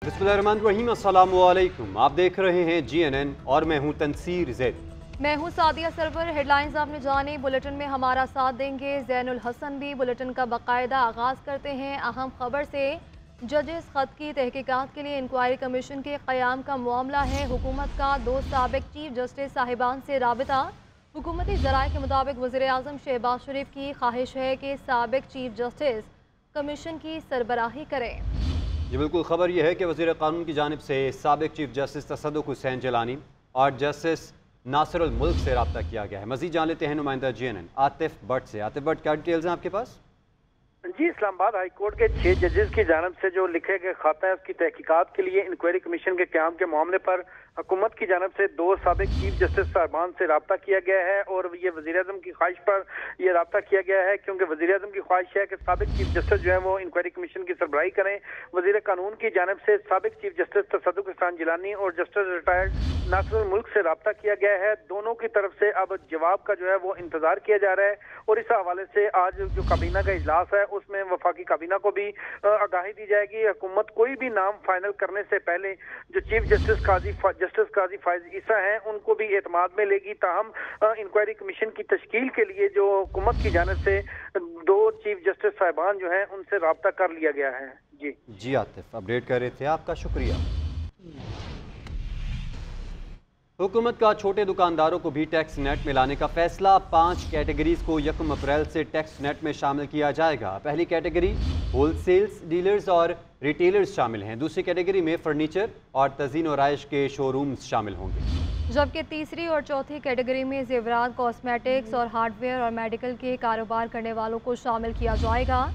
बिस्मिल्लाहिर्रहमानिर्रहीम, अस्सलामु अलैकुम। आप देख रहे हैं GNN और मैं हूं तनसीर ज़ैद। मैं हूं सादिया सरवर। हेडलाइंस आपने जाने, बुलेटिन में हमारा साथ देंगे ज़ैनुल हसन भी। बुलेटिन का बाकायदा आगाज़ करते हैं अहम खबर से। जजेस खत की तहकीकात के लिए इंक्वायरी कमीशन के क़याम का मामला है। हुकूमत का 2 साबिक चीफ जस्टिस साहिबान से राबिता। हुकूमती ज़राए के मुताबिक वज़ीर आज़म शहबाज शरीफ की ख्वाहिश है कि साबिक चीफ जस्टिस कमीशन की सरबराही करें। जी बिल्कुल, ख़बर यह है कि वज़ीर क़ानून की जानिब से साबिक चीफ जस्टिस तसद्दुक़ हुसैन जिलानी और जस्टिस नासिरुल मुल्क से रब्ता किया गया है। मज़ीद जान लेते हैं नुमाइंदा GNN आतिफ भट्ट से। आतिफ भट्ट, क्या डिटेल्स हैं आपके पास? जी, इस्लामाबाद हाई कोर्ट के 6 जजेस की जानिब से जो लिखे गए खाता है उसकी तहकीकात के लिए इंक्वायरी कमीशन के क़याम के मामले पर हुकूमत की जानिब से 2 साबिक चीफ जस्टिस साहिबान से रब्ता किया गया है और ये वज़ीर आज़म की ख्वाहिश पर यह रब्ता किया गया है, क्योंकि वज़ीर आज़म की ख्वाहिश है कि साबिक चीफ जस्टिस जो है वो इंक्वायरी कमीशन की सरबराही करें। वज़ीर कानून की जानिब से साबिक चीफ जस्टिस तसद्दुक़ हुसैन जिलानी और जस्टिस रिटायर्ड नासिरुल मुल्क से रब्ता किया गया है। दोनों की तरफ से अब जवाब का जो है वो इंतजार किया जा रहा है और इस हवाले से आज जो काबीना का इजलास है उसमें वफाकी काबीना को भी आगाही दी जाएगी। हुकूमत कोई भी नाम फाइनल करने से पहले जो चीफ जस्टिस काजी फायज ईसा हैं उनको भी एतमाद में लेगी। ताहम इंक्वायरी कमीशन की तश्कील के लिए जो हुकूमत की जानिब से 2 चीफ जस्टिस साहिबान जो हैं उनसे रब्ता कर लिया गया है। जी आतिफ, अपडेट कर रहे थे, आपका शुक्रिया। हुकूमत का छोटे दुकानदारों को भी टैक्स नेट में लाने का फैसला। 5 कैटेगरीज को 1 अप्रैल से टैक्स नेट में शामिल किया जाएगा। पहली कैटेगरी होलसेल्स, डीलर्स और रिटेलर्स शामिल हैं। दूसरी कैटेगरी में फर्नीचर और तज़ीन और आयश के शोरूम्स शामिल होंगे, जबकि तीसरी और चौथी कैटेगरी में ज़ेवरात, कॉस्मेटिक्स और हार्डवेयर और मेडिकल के कारोबार करने वालों को शामिल किया जाएगा।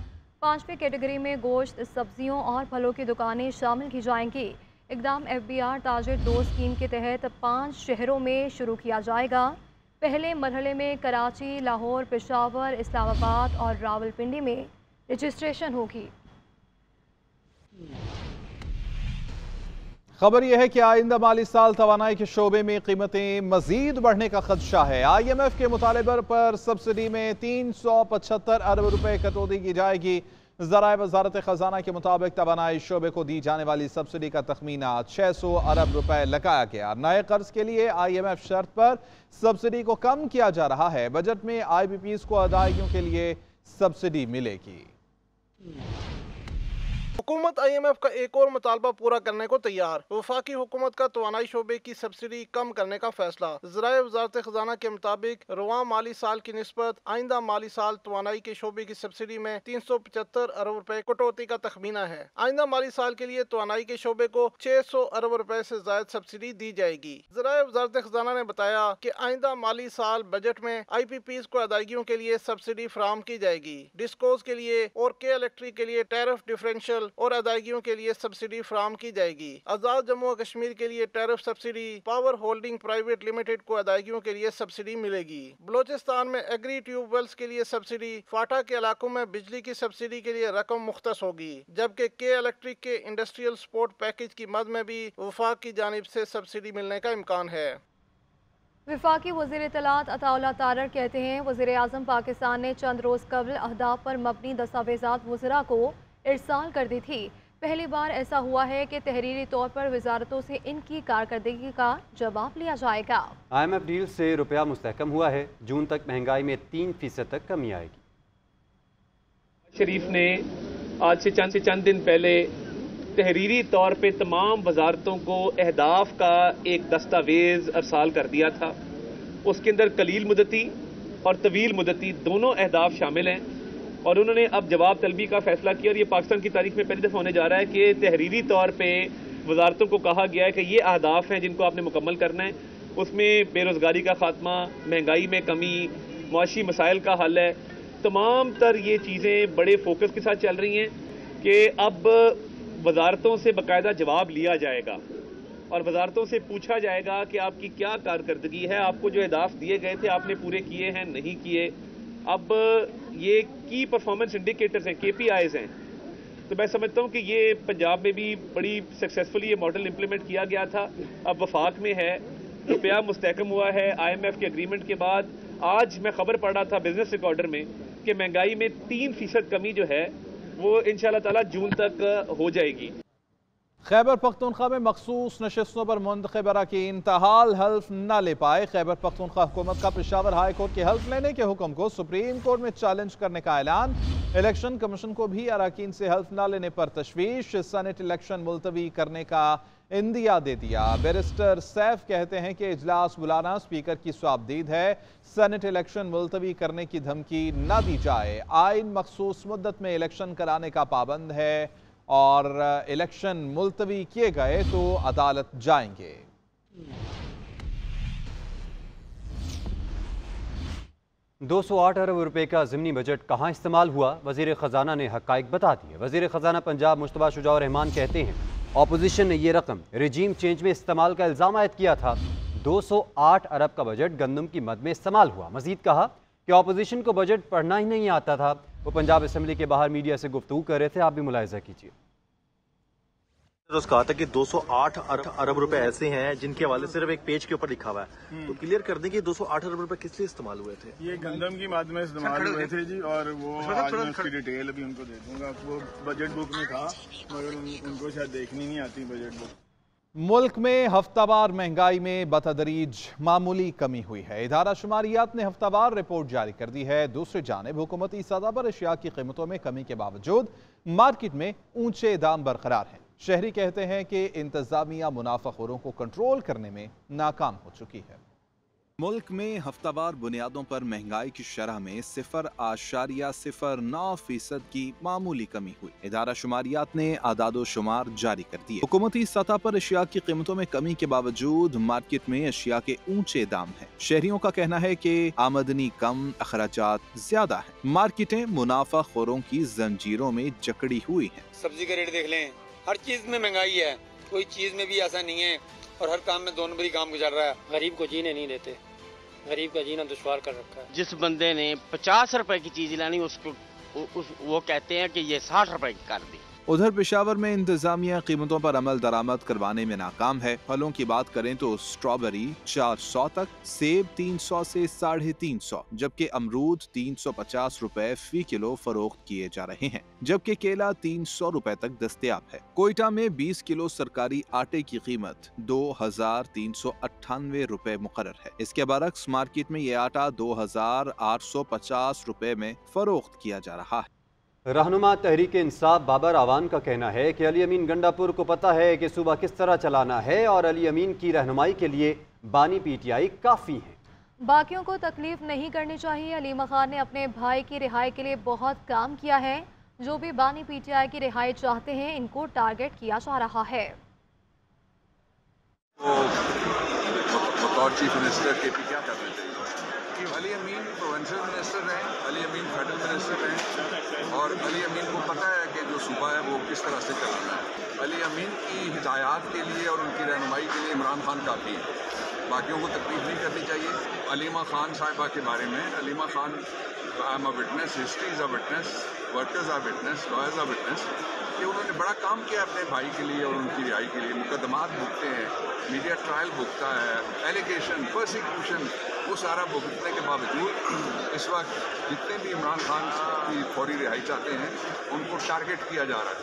5वीं कैटेगरी में गोश्त, सब्जियों और फलों की दुकानें शामिल की जाएंगी। इक़दाम FBR ताजिर 2 स्कीम के तहत 5 शहरों में शुरू किया जाएगा। पहले मरहले में कराची, लाहौर, पेशावर, इस्लामाबाद और रावलपिंडी में रजिस्ट्रेशन होगी। खबर यह है कि आइंदा माली साल तवानाई के शोबे में कीमतें मजीद बढ़ने का खदशा है। IMF के मुतालबे पर सब्सिडी में 375 अरब रुपए कटौती की जाएगी। ज़राए वज़ारत ख़जाना के मुताबिक तवानाई शोबे को दी जाने वाली सब्सिडी का तखमीना 600 अरब रुपए लगाया गया। नए कर्ज के लिए IMF शर्त पर सब्सिडी को कम किया जा रहा है। बजट में IBPs को अदायगियों के लिए सब्सिडी मिलेगी। हुकूमत IMF का एक और मुतालबा पूरा करने को तैयार। वफाकी हुकूमत का तवानाई शोबे की सब्सिडी कम करने का फैसला। ज़राए वज़ारत ख़जाना के मुताबिक रवां माली साल की निस्बत आइंदा माली साल तवानाई के शोबे की सब्सिडी में 375 अरब रुपए कटौती का तखमीना है। आइंदा माली साल के लिए तवानाई के शोबे को 600 अरब रुपए से ज्यादा सब्सिडी दी जाएगी। ज़राए वज़ारत ख़जाना ने बताया कि आइंदा माली साल बजट में IPPs को अदायगियों के लिए सब्सिडी फराहम की जाएगी। डिस्कोज के लिए और के इलेक्ट्रिक के लिए टैरिफ डिफरेंशियल और अदायगियों के लिए सब्सिडी फराहम की जाएगी। आजाद जम्मू और कश्मीर के लिए tariff subsidy, power holding private limited को अदायगियों के लिए सब्सिडी मिलेगी। बलोचिस्तान में एग्री ट्यूबवेल्स के लिए सब्सिडी, फाटा के इलाकों में बिजली की सब्सिडी के लिए रकम मुख्तस होगी। जबकि के इलेक्ट्रिक के इंडस्ट्रियल सपोर्ट पैकेज की मद में भी वफाक की जानिब से सब्सिडी मिलने का इम्कान है। वफाकी वज़ीर इत्तलात अताउल्लाह तारर कहते हैं वज़ीर आज़म पाकिस्तान ने चंद रोज़ कबल अहदाफ पर मबनी दस्तावेज़ात वज़रा को इरसाल कर दी थी। पहली बार ऐसा हुआ है कि तहरीरी तौर पर वजारतों से इनकी कारकर्दगी का जवाब लिया जाएगा। IMF डील से रुपया मुस्तहकम हुआ है। जून तक महंगाई में 3% तक कमी आएगी। शरीफ ने आज से चंद दिन पहले तहरीरी तौर पे तमाम वजारतों को अहदाफ का एक दस्तावेज अरसाल कर दिया था। उसके अंदर कलील मुद्दती और तवील मुद्दती दोनों अहदाफ शामिल हैं और उन्होंने अब जवाब तलबी का फैसला किया और ये पाकिस्तान की तारीख में पहली दफ़ा होने जा रहा है कि तहरीरी तौर पे वजारतों को कहा गया है कि ये अहदाफ हैं जिनको आपने मुकम्मल करना है। उसमें बेरोज़गारी का खात्मा, महंगाई में कमी, मुआशी मसाइल का हल है। तमाम तर ये चीज़ें बड़े फोकस के साथ चल रही हैं कि अब वजारतों से बाकायदा जवाब लिया जाएगा और वजारतों से पूछा जाएगा कि आपकी क्या कारकर्दगी है, आपको जो अहदाफ दिए गए थे आपने पूरे किए हैं, नहीं किए। अब ये की परफॉर्मेंस इंडिकेटर्स हैं, KPIs हैं। तो मैं समझता हूँ कि ये पंजाब में भी बड़ी सक्सेसफुली ये मॉडल इंप्लीमेंट किया गया था, अब वफाक में है। रुपया मुस्तहकम हुआ है IMF के एग्रीमेंट के बाद। आज मैं खबर पढ़ रहा था बिजनेस रिकॉर्डर में कि महंगाई में 3% कमी जो है वो इंशाअल्लाह ताला जून तक हो जाएगी। खैबर पख्तूनख्वा में मखसूस नशिस्तों पर मुंतखब अरकान ताहाल हल्फ न ले पाए। खैबर पख्तूनख्वा हुकूमत का पेशावर हाई कोर्ट के हल्फ लेने के हुक्म को सुप्रीम कोर्ट में चैलेंज करने का ऐलान। इलेक्शन कमीशन को भी अरकान से हल्फ न लेने पर तशवीश। सेनेट इलेक्शन मुलतवी करने का इंदिया दे दिया। बैरिस्टर सैफ कहते हैं कि इजलास बुलाना स्पीकर की स्वाबदीद है। सेनेट इलेक्शन मुलतवी करने की धमकी न दी जाए। आइन मखसूस मुद्दत में इलेक्शन कराने का पाबंद है और इलेक्शन मुलतवी किए गए तो अदालत जाएंगे। $208 अरब का ज़िमनी बजट कहाँ इस्तेमाल हुआ, वज़ीर ख़जाना ने हक़ाइक़ बता दिए। वज़ीर ख़जाना पंजाब मुश्तबा शुजा-उर रहमान कहते हैं अपोजिशन ने ये रकम रिजीम चेंज में इस्तेमाल का इल्ज़ाम आयद किया था। 208 अरब का बजट गंदम की मद में इस्तेमाल हुआ। मज़ीद कहा कि अपोजिशन को बजट पढ़ना ही नहीं आता था। वो पंजाब असम्बली के बाहर मीडिया से गुफ्तगू कर रहे थे, आप भी मुलाहिज़ा कीजिए। कहा था कि 208 अरब रुपए ऐसे हैं जिनके हवाले सिर्फ एक पेज के ऊपर लिखा हुआ है, तो क्लियर कर दें कि 208 अरब रुपए किस लिए इस्तेमाल हुए थे। ये गंदम की माद में इस्तेमाल हुए थे जी, और वो आज मैं उसकी डिटेल अभी उनको दे दूंगा। वो बजट बुक में था मगर उनको शायद देखनी नहीं आती बजट बुक। मुल्क में हफ्तावार महंगाई में बतदरीज मामूली कमी हुई है। इदारा शुमारियात ने हफ्तावार रिपोर्ट जारी कर दी है। दूसरी जानिब हुकूमती सतह पर अशिया की कीमतों में कमी के बावजूद मार्केट में ऊंचे दाम बरकरार हैं। शहरी कहते हैं कि इंतजामिया मुनाफाखोरों को कंट्रोल करने में नाकाम हो चुकी है। मुल्क में हफ्तावार बुनियादों पर महंगाई की शरह में 0.09% की मामूली कमी हुई। इदारा शुमारियात ने आदादो शुमार जारी कर दिए। हुकूमती सतह पर अशिया की कीमतों में कमी के बावजूद मार्केट में अशिया के ऊंचे दाम हैं। शहरियों का कहना है कि आमदनी कम, अखराजात ज्यादा है। मार्केटें मुनाफाखोरों की जंजीरों में जकड़ी हुई है। सब्जी का रेट देख लें, हर चीज में महंगाई है, कोई चीज में भी ऐसा नहीं है, और हर काम में 2 नंबरी काम गुजर रहा है। गरीब को जीने नहीं देते, गरीब का जीना दुश्वार कर रखा है। जिस बंदे ने 50 रुपए की चीज लानी उसको वो कहते हैं कि ये 60 रुपए की कर दी। उधर पेशावर में इंतजामिया कीमतों पर अमल दरामद करवाने में नाकाम है। फलों की बात करें तो स्ट्रॉबेरी 400 तक, सेब 300 से 350, जबकि अमरूद 350 रुपए फी किलो फरोख्त किए जा रहे हैं, जबकि केला 300 रुपए तक दस्तयाब है। कोयटा में 20 किलो सरकारी आटे की कीमत 2398 रुपए मुकर्रर है। इसके बरक्स मार्केट में ये आटा 2850 रुपए में फरोख्त किया जा रहा है। रहनुमा तहरीक इंसाफ बाबर आवान का कहना है कि अली अमीन गंडापुर को पता है कि सूबा किस तरह चलाना है और अली अमीन की रहनुमाई के लिए बानी पीटीआई काफ़ी है। बाकियों को तकलीफ नहीं करनी चाहिए। अलीमा खान ने अपने भाई की रिहाई के लिए बहुत काम किया है। जो भी बानी पीटीआई की रिहाई चाहते हैं इनको टारगेट किया जा रहा है। बतौर चीफ मिनिस्टर के पी क्या करना चाहिए? अली अमीन प्रोविंशियल मिनिस्टर हैं, अली अमीन फेडरल मिनिस्टर हैं, और अली अमीन को पता है कि जो सूबा है वो किस तरह से चलाना है। अली अमीन की हिदायत के लिए और उनकी रहनुमाई के लिए इमरान खान काफ़ी है। बाकियों को तकलीफ नहीं करनी चाहिए। अलीमा खान साहिबा के बारे में, Aleema Khan I am a witness, history is a witness, workers are witness, lawyers are witness कि उन्होंने बड़ा काम किया अपने भाई के लिए और उनकी रिहाई के लिए। मुकदमात भुगते हैं, मीडिया ट्रायल भुगता है, एलिगेशन, परसिक्यूशन, वो सारा भुगतने के बावजूद इस वक्त जितने भी इमरान खान की फौरी रिहाई चाहते हैं उनको टारगेट किया जा रहा है।